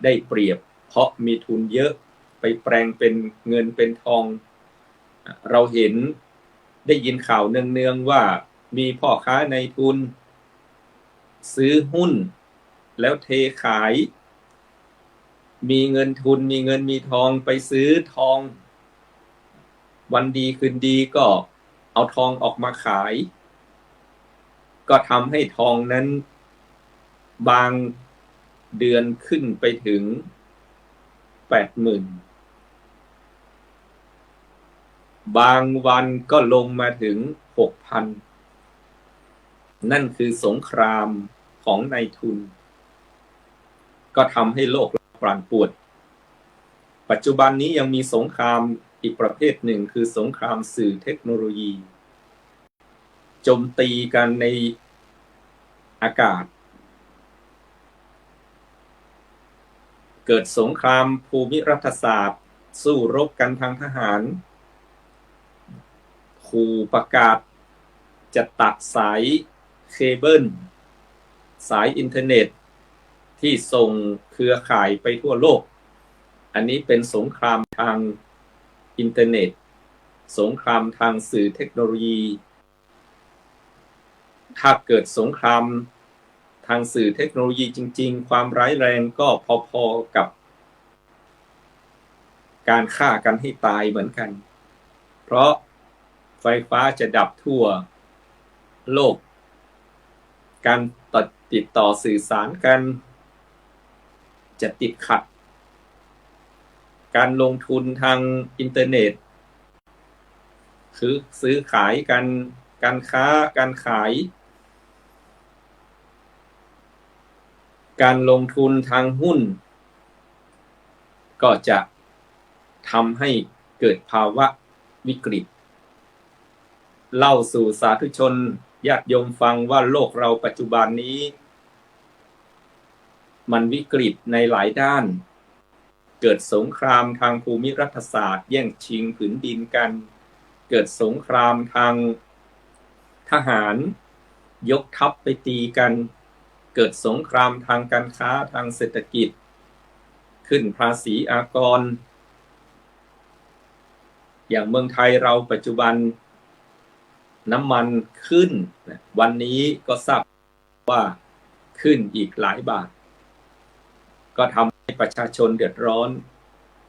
ได้เปรียบเพราะมีทุนเยอะไปแปลงเป็นเงินเป็นทองเราเห็นได้ยินข่าวเนืองๆว่ามีพ่อค้าในทุนซื้อหุ้นแล้วเทขายมีเงินทุนมีเงินมีทองไปซื้อทองวันดีคืนดีก็เอาทองออกมาขายก็ทำให้ทองนั้นบางเดือนขึ้นไปถึง 80,000 บางวันก็ลงมาถึง 6,000 นั่นคือสงครามของนายทุนก็ทำให้โลกปั่นป่วนปัจจุบันนี้ยังมีสงครามอีกประเภทหนึ่งคือสงครามสื่อเทคโนโลยีโจมตีกันในอากาศเกิดสงครามภูมิรัฐศาสตร์สู้รบกันทางทหารขู่ประกาศจะตัดสายเคเบิลสายอินเทอร์เน็ตที่ส่งเครือข่ายไปทั่วโลกอันนี้เป็นสงครามทางอินเทอร์เน็ตสงครามทางสื่อเทคโนโลยีถ้าเกิดสงครามทางสื่อเทคโนโลยีจริงๆความร้ายแรงก็พอๆกับการฆ่ากันให้ตายเหมือนกันเพราะไฟฟ้าจะดับทั่วโลกการติดต่อสื่อสารกันจะติดขัดการลงทุนทางอินเทอร์เน็ตคือซื้อขายกันการค้าการขายการลงทุนทางหุ้นก็จะทำให้เกิดภาวะวิกฤตเล่าสู่สาธุชนญาติโยมฟังว่าโลกเราปัจจุบันนี้มันวิกฤตในหลายด้านเกิดสงครามทางภูมิรัฐศาสตร์แย่งชิงผืนดินกันเกิดสงครามทางทหารยกทัพไปตีกันเกิดสงครามทางการค้าทางเศรษฐกิจขึ้นภาษีอากรอย่างเมืองไทยเราปัจจุบันน้ำมันขึ้นวันนี้ก็ทราบว่าขึ้นอีกหลายบาทก็ทำให้ประชาชนเดือดร้อน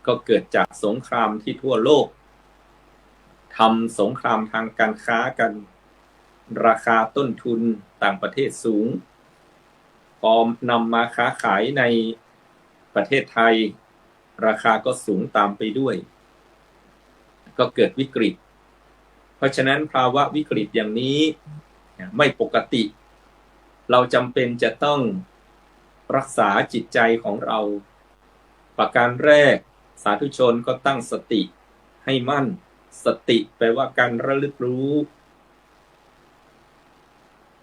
ก็เกิดจากสงครามที่ทั่วโลกทำสงครามทางการค้ากันราคาต้นทุนต่างประเทศสูงพอนำมาค้าขายในประเทศไทยราคาก็สูงตามไปด้วยก็เกิดวิกฤตเพราะฉะนั้นภาวะวิกฤตอย่างนี้ไม่ปกติเราจำเป็นจะต้องรักษาจิตใจของเราประการแรกสาธุชนก็ตั้งสติให้มั่นสติแปลว่าการระลึกรู้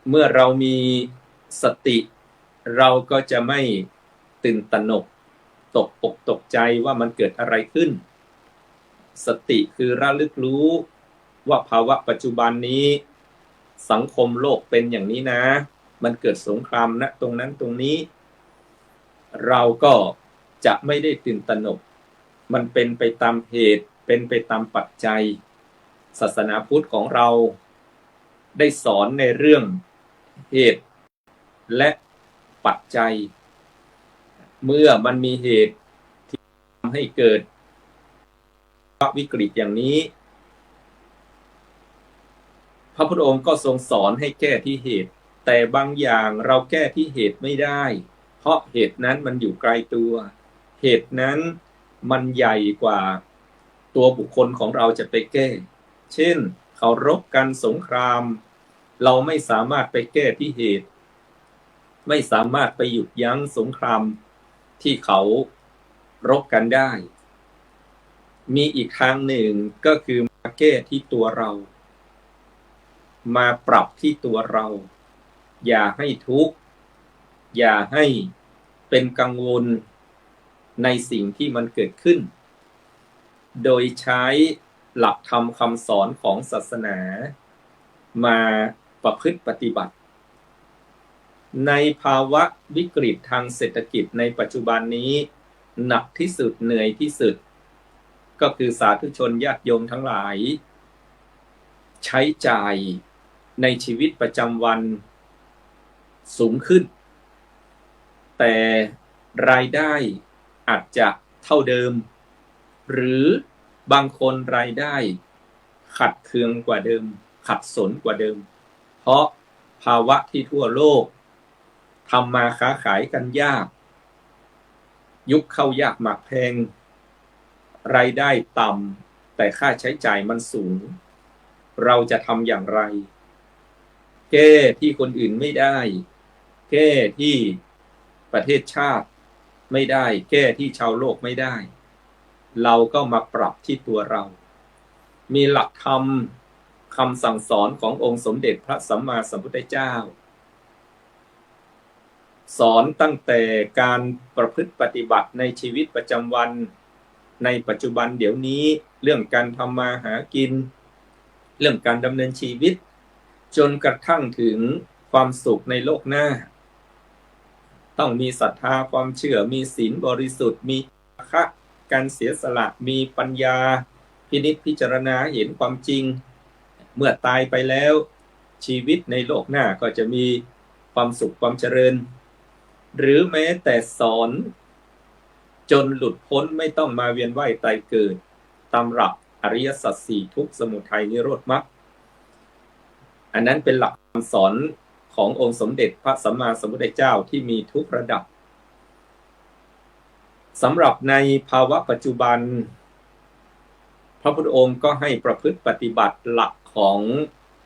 เมื่อเรามีสติเราก็จะไม่ตื่นตระหนกตกอกตกใจว่ามันเกิดอะไรขึ้นสติคือระลึกรู้ว่าภาวะปัจจุบันนี้สังคมโลกเป็นอย่างนี้นะมันเกิดสงครามนะตรงนั้นตรงนี้เราก็จะไม่ได้ตื่นตระหนกมันเป็นไปตามเหตุเป็นไปตามปัจจัยศาสนาพุทธของเราได้สอนในเรื่องเหตุและปัจจัยเมื่อมันมีเหตุที่ทำให้เกิดวิกฤตอย่างนี้พระพุทธองค์ก็ทรงสอนให้แก้ที่เหตุแต่บางอย่างเราแก้ที่เหตุไม่ได้เพราะเหตุนั้นมันอยู่ไกลตัวเหตุนั้นมันใหญ่กว่าตัวบุคคลของเราจะไปแก้เช่นเขารบกันสงครามเราไม่สามารถไปแก้ที่เหตุไม่สามารถไปหยุดยั้งสงครามที่เขารบกันได้มีอีกทางหนึ่งก็คือมาแก้ที่ตัวเรามาปรับที่ตัวเราอย่าให้ทุกข์อย่าให้เป็นกังวลในสิ่งที่มันเกิดขึ้นโดยใช้หลักธรรมคำสอนของศาสนามาประพฤติปฏิบัติในภาวะวิกฤตทางเศรษฐกิจในปัจจุบันนี้ หนักที่สุดเหนื่อยที่สุดก็คือสาธุชนญาติโยมทั้งหลายใช้จ่ายในชีวิตประจำวันสูงขึ้นแต่รายได้อาจจะเท่าเดิมหรือบางคนรายได้ขัดเคืองกว่าเดิมขัดสนกว่าเดิมเพราะภาวะที่ทั่วโลกทำมาค้าขายกันยากยุคเข้ายากหมากแพงรายได้ต่ำแต่ค่าใช้จ่ายมันสูงเราจะทำอย่างไรแก้ที่คนอื่นไม่ได้แก้ที่ประเทศชาติไม่ได้แก้ที่ชาวโลกไม่ได้เราก็มาปรับที่ตัวเรามีหลักธรรมคำสั่งสอนขององค์สมเด็จพระสัมมาสัมพุทธเจ้าสอนตั้งแต่การประพฤติปฏิบัติในชีวิตประจำวันในปัจจุบันเดี๋ยวนี้เรื่องการทำมาหากินเรื่องการดำเนินชีวิตจนกระทั่งถึงความสุขในโลกหน้าต้องมีศรัทธาความเชื่อมีศีลบริสุทธิ์มีคะการเสียสละมีปัญญาพินิจพิจารณาเห็นความจริงเมื่อตายไปแล้วชีวิตในโลกหน้าก็จะมีความสุขความเจริญหรือแม้แต่สอนจนหลุดพ้นไม่ต้องมาเวียนว่ายตายเกิดตามหลักอริยสัจสี่ทุกข์สมุทัยนิโรธมรรคอันนั้นเป็นหลักคำสอนขององค์สมเด็จพระสัมมาสัมพุทธเจ้าที่มีทุกระดับสำหรับในภาวะปัจจุบันพระพุทธองค์ก็ให้ประพฤติปฏิบัติหลักของ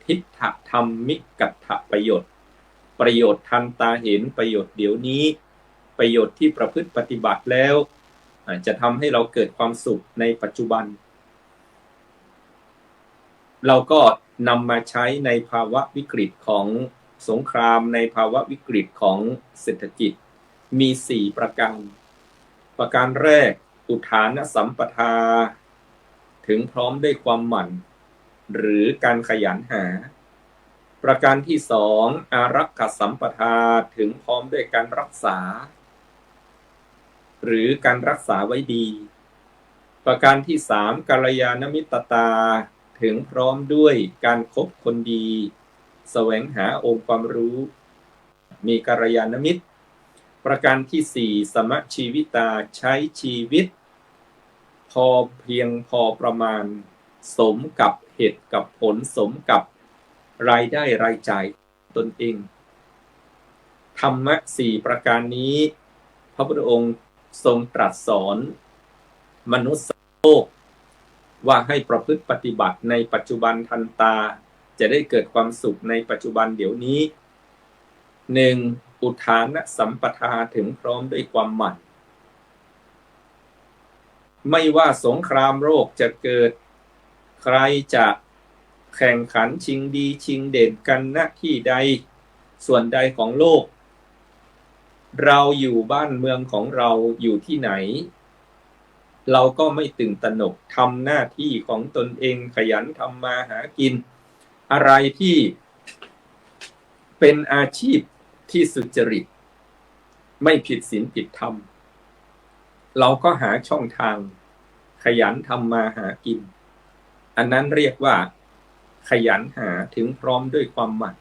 ทิฏฐธรรมิกัตถประโยชน์ประโยชน์ทันตาเห็นประโยชน์เดี๋ยวนี้ประโยชน์ที่ประพฤติปฏิบัติแล้วจะทำให้เราเกิดความสุขในปัจจุบันเราก็นำมาใช้ในภาวะวิกฤตของสงครามในภาวะวิกฤตของเศรษฐกิจมี4ประการแรกอุทานสัมปทาถึงพร้อมด้วยความหมั่นหรือการขยันหาประการที่2อารักขสัมปทาถึงพร้อมด้วยการรักษาหรือการรักษาไว้ดีประการที่3กัลยาณมิตรตาถึงพร้อมด้วยการคบคนดีแสวงหาองค์ความรู้มีกัลยาณมิตรประการที่4สมชีวิตาใช้ชีวิตพอเพียงพอประมาณสมกับเหตุกับผลสมกับรายได้รายจ่ายตนเองธรรมะ4ประการนี้พระพุทธองค์ทรงตรัสสอนมนุษย์โลกว่าให้ประพฤติปฏิบัติในปัจจุบันทันตาจะได้เกิดความสุขในปัจจุบันเดี๋ยวนี้ 1. อุทานสัมปทาถึงพร้อมด้วยความหมั่นไม่ว่าสงครามโลกจะเกิดใครจะแข่งขันชิงดีชิงเด่นกันณที่ใดส่วนใดของโลกเราอยู่บ้านเมืองของเราอยู่ที่ไหนเราก็ไม่ตื่นตระหนกทำหน้าที่ของตนเองขยันทำมาหากินอะไรที่เป็นอาชีพที่สุจริตไม่ผิดศีลผิดธรรมเราก็หาช่องทางขยันทำมาหากินอันนั้นเรียกว่าขยันหาถึงพร้อมด้วยความหมั่น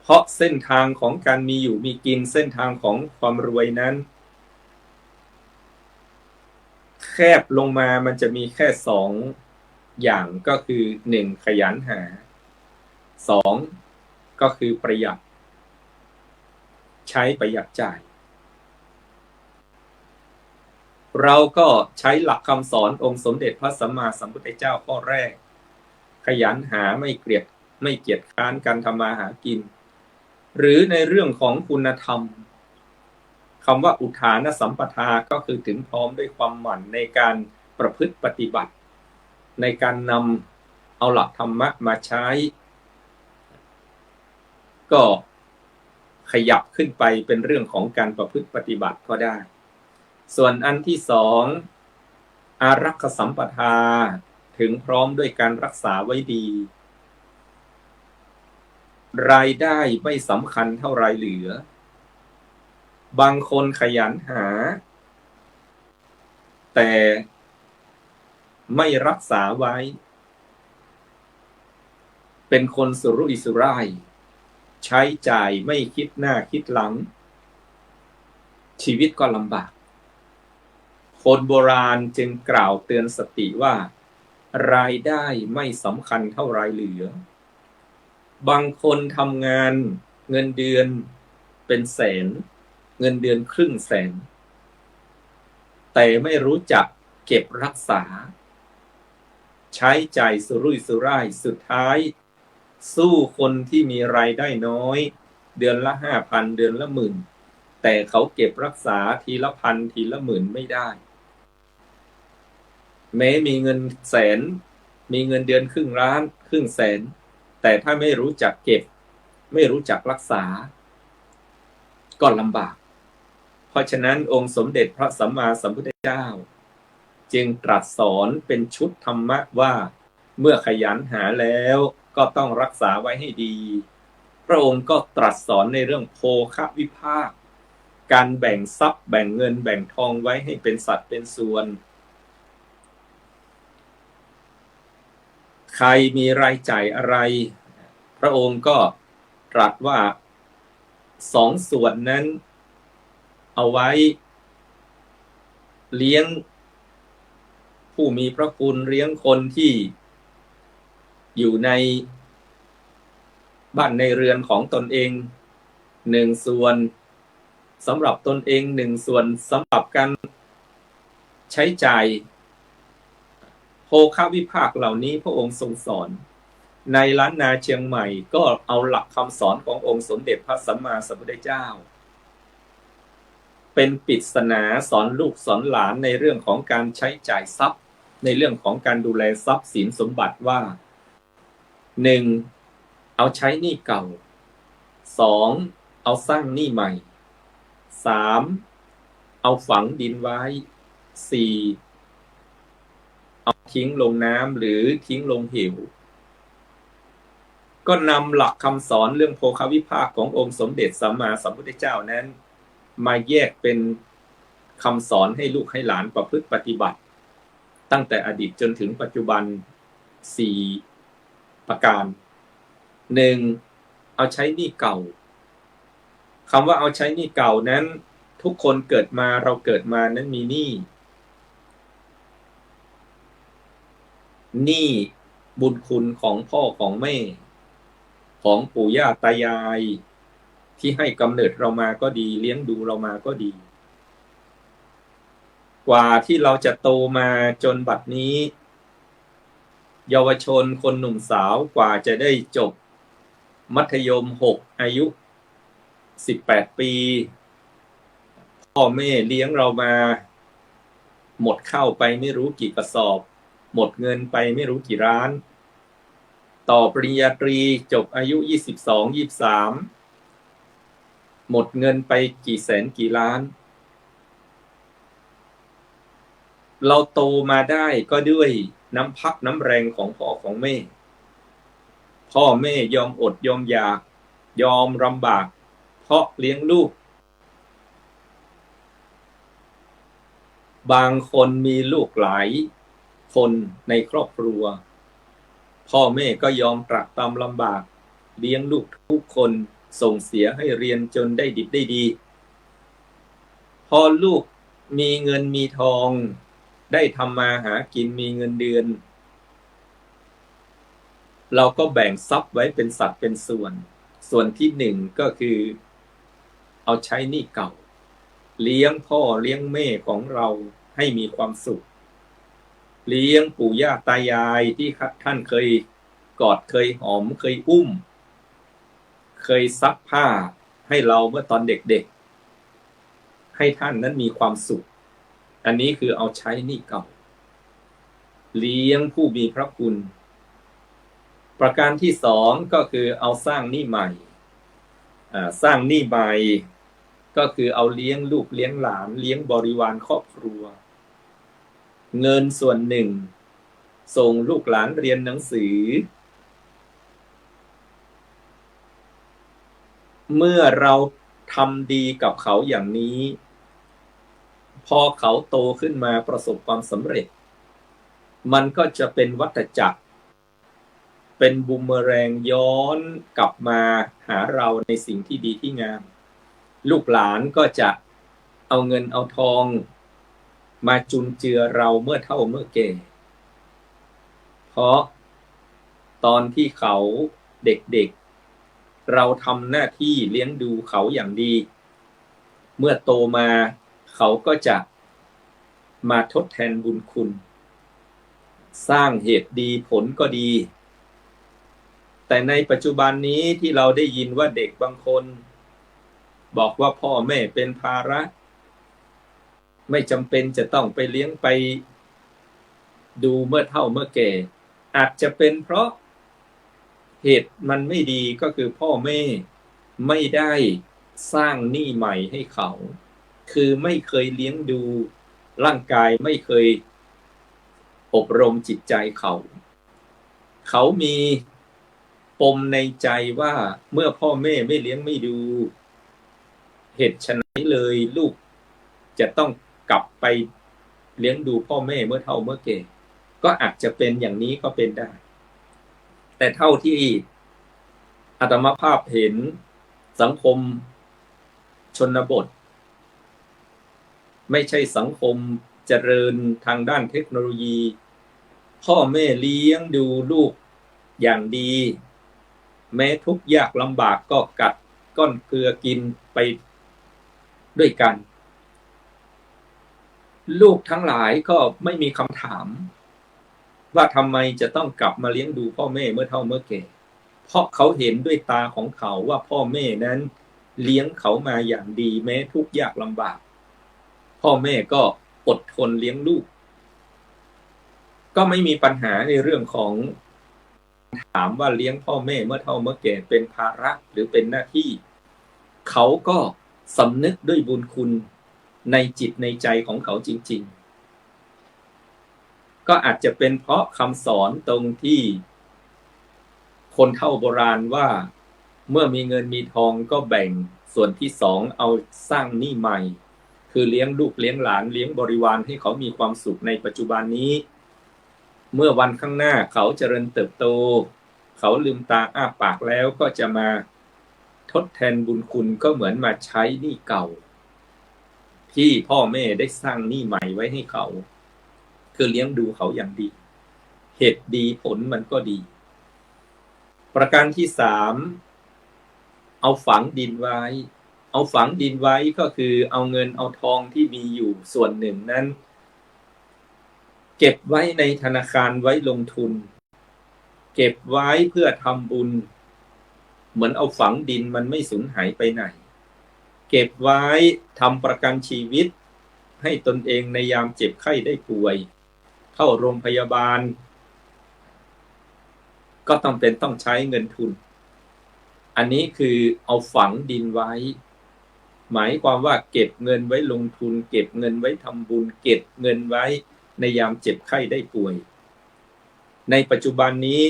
เพราะเส้นทางของการมีอยู่มีกินเส้นทางของความรวยนั้นแคบลงมามันจะมีแค่2อย่างก็คือ1ขยันหา2ก็คือประหยัดใช้ประหยัดจ่ายเราก็ใช้หลักคำสอนองค์สมเด็จพระสัมมาสัมพุทธเจ้าข้อแรกขยันหาไม่เกียจคร้านการทำมาหากินหรือในเรื่องของคุณธรรมคำว่าอุทานสัมปทาก็คือถึงพร้อมด้วยความหมั่นในการประพฤติปฏิบัติในการนำเอาหลักธรรมะมาใช้ก็ขยับขึ้นไปเป็นเรื่องของการประพฤติปฏิบัติก็ได้ส่วนอันที่2อารักขสัมปทาถึงพร้อมด้วยการรักษาไว้ดีรายได้ไม่สำคัญเท่าไรเหลือบางคนขยันหา แต่ไม่รักษาไว้เป็นคนสุรุ่ยสุร่ายใช้จ่ายไม่คิดหน้าคิดหลังชีวิตก็ลำบากคนโบราณจึงกล่าวเตือนสติว่ารายได้ไม่สำคัญเท่ารายเหลือบางคนทำงานเงินเดือนเป็นแสนเงินเดือนครึ่งแสนแต่ไม่รู้จักเก็บรักษาใช้จ่ายสุรุ่ยสุร่ายสุดท้ายสู้คนที่มีรายได้น้อยเดือนละ5,000เดือนละ10,000แต่เขาเก็บรักษาทีละพันทีละหมื่นไม่ได้แม้มีเงินแสนมีเงินเดือนครึ่งล้านครึ่งแสนแต่ถ้าไม่รู้จักเก็บไม่รู้จักรักษาก็ลำบากเพราะฉะนั้นองค์สมเด็จพระสัมมาสัมพุทธเจ้าจึงตรัสสอนเป็นชุดธรรมะว่าเมื่อขยันหาแล้วก็ต้องรักษาไว้ให้ดีพระองค์ก็ตรัสสอนในเรื่องโภควิภาคการแบ่งทรัพย์แบ่งเงินแบ่งทองไว้ให้เป็นสัดเป็นส่วนใครมีรายจ่ายอะไรพระองค์ก็ตรัสว่า2 ส่วนนั้นเอาไว้เลี้ยงผู้มีพระคุณเลี้ยงคนที่อยู่ในบ้านในเรือนของตนเอง1 ส่วนสำหรับตนเอง1 ส่วนสำหรับการใช้จ่ายโภควิภาคเหล่านี้พระองค์ทรงสอนในล้านนาเชียงใหม่ก็เอาหลักคำสอนขององค์สมเด็จพระสัมมาสัมพุทธเจ้าเป็นปริศนาสอนลูกสอนหลานในเรื่องของการใช้จ่ายทรัพย์ในเรื่องของการดูแลทรัพย์สินสมบัติว่า 1. เอาใช้หนี้เก่า 2. เอาสร้างหนี้ใหม่ 3. เอาฝังดินไว้ 4. เอาทิ้งลงน้ำหรือทิ้งลงเหวก็นำหลักคำสอนเรื่องโภควิภาคขององค์สมเด็จสัมมาสัมพุทธเจ้านั้นมาแยกเป็นคำสอนให้ลูกให้หลานประพฤติปฏิบัติตั้งแต่อดีตจนถึงปัจจุบัน4 ประการ 1. เอาใช้หนี้เก่าคำว่าเอาใช้หนี้เก่านั้นทุกคนเกิดมาเราเกิดมานั้นมีหนี้บุญคุณของพ่อของแม่ของปู่ย่าตายายที่ให้กำเนิดเรามาก็ดีเลี้ยงดูเรามาก็ดีกว่าที่เราจะโตมาจนบัดนี้เยาวชนคนหนุ่มสาวกว่าจะได้จบมัธยม6อายุ18 ปีพ่อแม่เลี้ยงเรามาหมดข้าวไปไม่รู้กี่กระสอบหมดเงินไปไม่รู้กี่ล้านต่อปริญญาตรีจบอายุ22 23หมดเงินไปกี่แสนกี่ล้านเราโตมาได้ก็ด้วยน้ำพักน้ำแรงของพ่อของแม่พ่อแม่ยอมอดยอมอยากยอมลำบากเพราะเลี้ยงลูกบางคนมีลูกหลายคนในครอบครัวพ่อแม่ก็ยอมตรากตรำลำบากเลี้ยงลูกทุกคนส่งเสียให้เรียนจนได้ดิบได้ดีพอลูกมีเงินมีทองได้ทำมาหากินมีเงินเดือนเราก็แบ่งทรัพย์ไว้เป็นสัดเป็นส่วนที่1ก็คือเอาใช้หนี้เก่าเลี้ยงพ่อเลี้ยงแม่ของเราให้มีความสุขเลี้ยงปู่ย่าตายายที่ท่านเคยกอดเคยหอมเคยอุ้มเคยซักผ้าให้เราเมื่อตอนเด็กๆให้ท่านนั้นมีความสุขอันนี้คือเอาใช้หนี้เก่าเลี้ยงผู้มีพระคุณประการที่2ก็คือเอาสร้างหนี้ใหม่สร้างหนี้ใหม่ก็คือเอาเลี้ยงลูกเลี้ยงหลานเลี้ยงบริวารครอบครัวเงินส่วนหนึ่งส่งลูกหลานเรียนหนังสือเมื่อเราทำดีกับเขาอย่างนี้ พอเขาโตขึ้นมาประสบความสำเร็จมันก็จะเป็นวัฏจักรเป็นบูมเมอแรงย้อนกลับมาหาเราในสิ่งที่ดีที่งามลูกหลานก็จะเอาเงินเอาทองมาจุนเจือเราเมื่อเฒ่าเมื่อแก่เพราะตอนที่เขาเด็กๆเราทำหน้าที่เลี้ยงดูเขาอย่างดีเมื่อโตมาเขาก็จะมาทดแทนบุญคุณสร้างเหตุดีผลก็ดีแต่ในปัจจุบันนี้ที่เราได้ยินว่าเด็กบางคนบอกว่าพ่อแม่เป็นภาระไม่จำเป็นจะต้องไปเลี้ยงไปดูเมื่อเฒ่าเมื่อแก่อาจจะเป็นเพราะเหตุมันไม่ดีก็คือพ่อแม่ไม่ได้สร้างหนี้ใหม่ให้เขาคือไม่เคยเลี้ยงดูร่างกายไม่เคยอบรมจิตใจเขามีปมในใจว่าเมื่อพ่อแม่ไม่เลี้ยงไม่ดูเหตุไฉนเลยลูกจะต้องกลับไปเลี้ยงดูพ่อแม่เมื่อเฒ่าเมื่อแก่ก็อาจจะเป็นอย่างนี้ก็เป็นได้แต่เท่าที่อาตมาภาพเห็นสังคมชนบทไม่ใช่สังคมเจริญทางด้านเทคโนโลยีพ่อแม่เลี้ยงดูลูกอย่างดีแม้ทุกข์ยากลำบากก็กัดก้อนเกลือกินไปด้วยกันลูกทั้งหลายก็ไม่มีคำถามว่าทำไมจะต้องกลับมาเลี้ยงดูพ่อแม่เมื่อเฒ่าเมื่อแก่เพราะเขาเห็นด้วยตาของเขาว่าพ่อแม่นั้นเลี้ยงเขามาอย่างดีแม้ทุกข์ยากลำบากพ่อแม่ก็อดทนเลี้ยงลูกก็ไม่มีปัญหาในเรื่องของถามว่าเลี้ยงพ่อแม่เมื่อเฒ่าเมื่อแก่เป็นภาระหรือเป็นหน้าที่เขาก็สำนึกด้วยบุญคุณในจิตในใจของเขาจริงๆก็อาจจะเป็นเพราะคำสอนตรงที่คนเฒ่าโบราณว่าเมื่อมีเงินมีทองก็แบ่งส่วนที่สองเอาสร้างหนี้ใหม่คือเลี้ยงลูกเลี้ยงหลานเลี้ยงบริวารให้เขามีความสุขในปัจจุบันนี้เมื่อวันข้างหน้าเขาเจริญเติบโตเขาลืมตาอ้าปากแล้วก็จะมาทดแทนบุญคุณก็เหมือนมาใช้หนี้เก่าที่พ่อแม่ได้สร้างหนี้ใหม่ไว้ให้เขาคือเลี้ยงดูเขาอย่างดีเหตุดีผลมันก็ดีประการที่สามเอาฝังดินไว้เอาฝังดินไว้ก็คือเอาเงินเอาทองที่มีอยู่ส่วนหนึ่งนั้นเก็บไว้ในธนาคารไว้ลงทุนเก็บไว้เพื่อทำบุญเหมือนเอาฝังดินมันไม่สูญหายไปไหนเก็บไว้ทำประกันชีวิตให้ตนเองในยามเจ็บไข้ได้ป่วยเข้าโรงพยาบาลก็ต้องใช้เงินทุนอันนี้คือเอาฝังดินไว้หมายความว่าเก็บเงินไว้ลงทุนเก็บเงินไว้ทำบุญเก็บเงินไว้ในยามเจ็บไข้ได้ป่วยในปัจจุบันนี้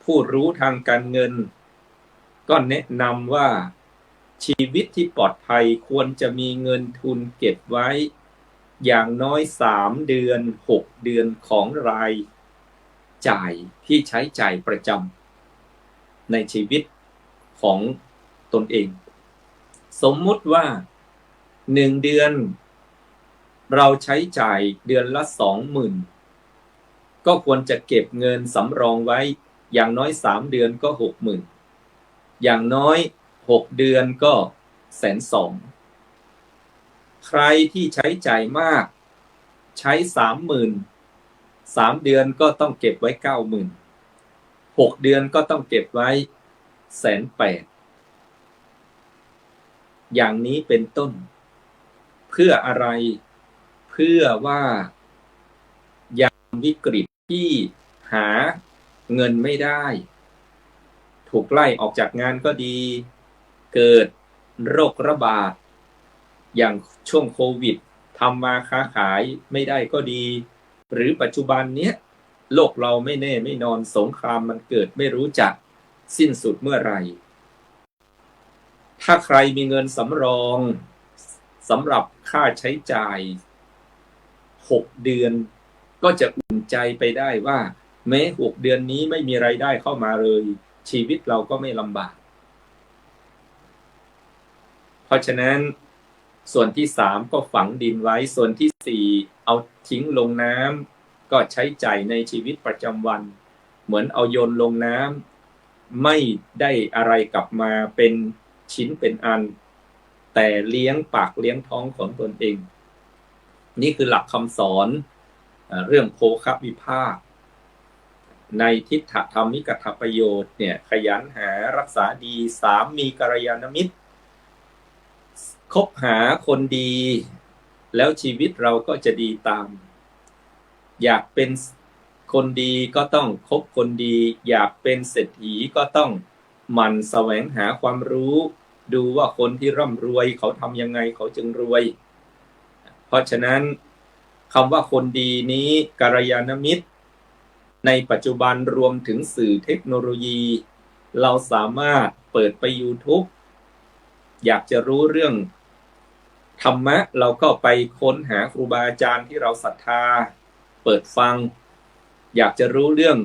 ผู้รู้ทางการเงินก็แนะนำว่าชีวิตที่ปลอดภัยควรจะมีเงินทุนเก็บไว้อย่างน้อย3 เดือน6 เดือนของรายจ่ายที่ใช้จ่ายประจำในชีวิตของตนเองสมมุติว่า1 เดือนเราใช้จ่ายเดือนละ 20,000 ก็ควรจะเก็บเงินสำรองไว้อย่างน้อย3 เดือนก็ 60,000 อย่างน้อย6 เดือนก็120,000ใครที่ใช้จ่ายมากใช้ 30,000 3 เดือนก็ต้องเก็บไว้ 90,000 6 เดือนก็ต้องเก็บไว้180,000อย่างนี้เป็นต้นเพื่ออะไรเพื่อว่ายามวิกฤตที่หาเงินไม่ได้ถูกไล่ออกจากงานก็ดีเกิดโรคระบาดอย่างช่วงโควิดทำมาค้าขายไม่ได้ก็ดีหรือปัจจุบันเนี้ยโลกเราไม่แน่ไม่นอนสงครามมันเกิดไม่รู้จักสิ้นสุดเมื่อไหร่ถ้าใครมีเงินสำรองสำหรับ ค่าใช้จ่าย6 เดือนก็จะอุ่นใจไปได้ว่าแม้6 เดือนนี้ไม่มีรายได้เข้ามาเลยชีวิตเราก็ไม่ลำบากเพราะฉะนั้นส่วนที่3ก็ฝังดินไว้ส่วนที่4เอาทิ้งลงน้ำก็ใช้จ่ายในชีวิตประจำวันเหมือนเอาโยนลงน้ำไม่ได้อะไรกลับมาเป็นชิ้นเป็นอันแต่เลี้ยงปากเลี้ยงท้องของตนเองนี่คือหลักคำสอนเรื่องโภควิภาคในทิฏฐธรรมิกถประโยชน์เนี่ยขยันหารักษาดี3มีกัลยาณมิตรคบหาคนดีแล้วชีวิตเราก็จะดีตามอยากเป็นคนดีก็ต้องคบคนดีอยากเป็นเศรษฐีก็ต้องหมั่นแสวงหาความรู้ดูว่าคนที่ร่ำรวยเขาทำยังไงเขาจึงรวยเพราะฉะนั้นคำว่าคนดีนี้กัลยาณมิตรในปัจจุบันรวมถึงสื่อเทคโนโลยีเราสามารถเปิดไป YouTube อยากจะรู้เรื่องธรรมะเราก็ไปค้นหาครูบาอาจารย์ที่เราศรัทธาเปิดฟังอยากจะรู้เรื่อง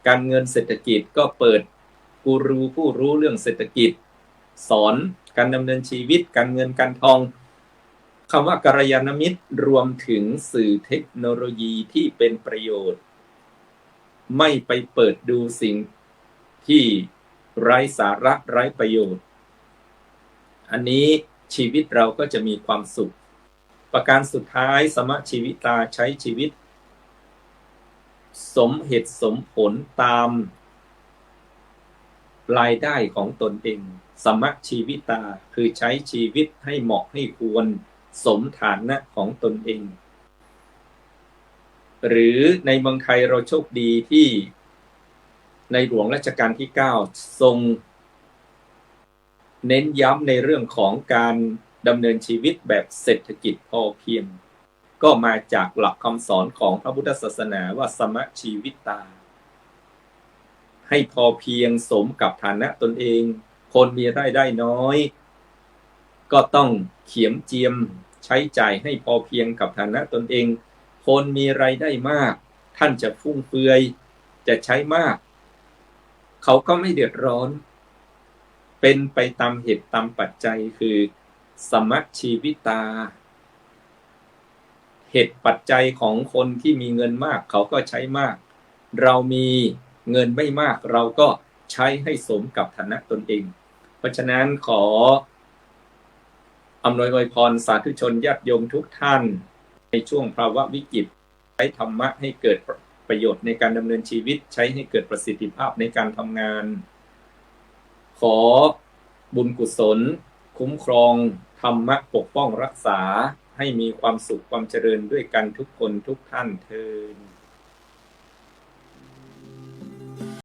การเงินเศรษฐกิจก็เปิดกูรูผู้รู้เรื่องเศรษฐกิจสอนการดำเนินชีวิตการเงินการทองคำว่ากัลยาณมิตรรวมถึงสื่อเทคโนโลยีที่เป็นประโยชน์ไม่ไปเปิดดูสิ่งที่ไร้สาระไร้ประโยชน์อันนี้ชีวิตเราก็จะมีความสุขประการสุดท้ายสมชีวิตาใช้ชีวิตสมเหตุสมผลตามรายได้ของตนเองสมชีวิตาคือใช้ชีวิตให้เหมาะให้ควรสมฐานะของตนเองหรือในเมืองไทยเราโชคดีที่ในหลวงรัชกาลที่9ทรงเน้นย้ำในเรื่องของการดำเนินชีวิตแบบเศรษฐกิจพอเพียงก็มาจากหลักคำสอนของพระพุทธศาสนาว่าสมชีวิตาให้พอเพียงสมกับฐานะตนเองคนมีรายได้น้อยก็ต้องเขียมเจียมใช้จ่ายให้พอเพียงกับฐานะตนเองคนมีรายได้มากท่านจะฟุ่มเฟือยจะใช้มากเขาก็ไม่เดือดร้อนเป็นไปตามเหตุตามปัจจัยคือสมชีวิตาเหตุปัจจัยของคนที่มีเงินมากเขาก็ใช้มากเรามีเงินไม่มากเราก็ใช้ให้สมกับฐานะตนเองเพราะฉะนั้นขออำนวยอวยพรสาธุชนญาติโยมทุกท่านในช่วงภาวะวิกฤตใช้ธรรมะให้เกิดประโยชน์ในการดำเนินชีวิตใช้ให้เกิดประสิทธิภาพในการทำงานขอบุญกุศลคุ้มครองธรรมะปกป้องรักษาให้มีความสุขความเจริญด้วยกันทุกคนทุกท่านเทอญ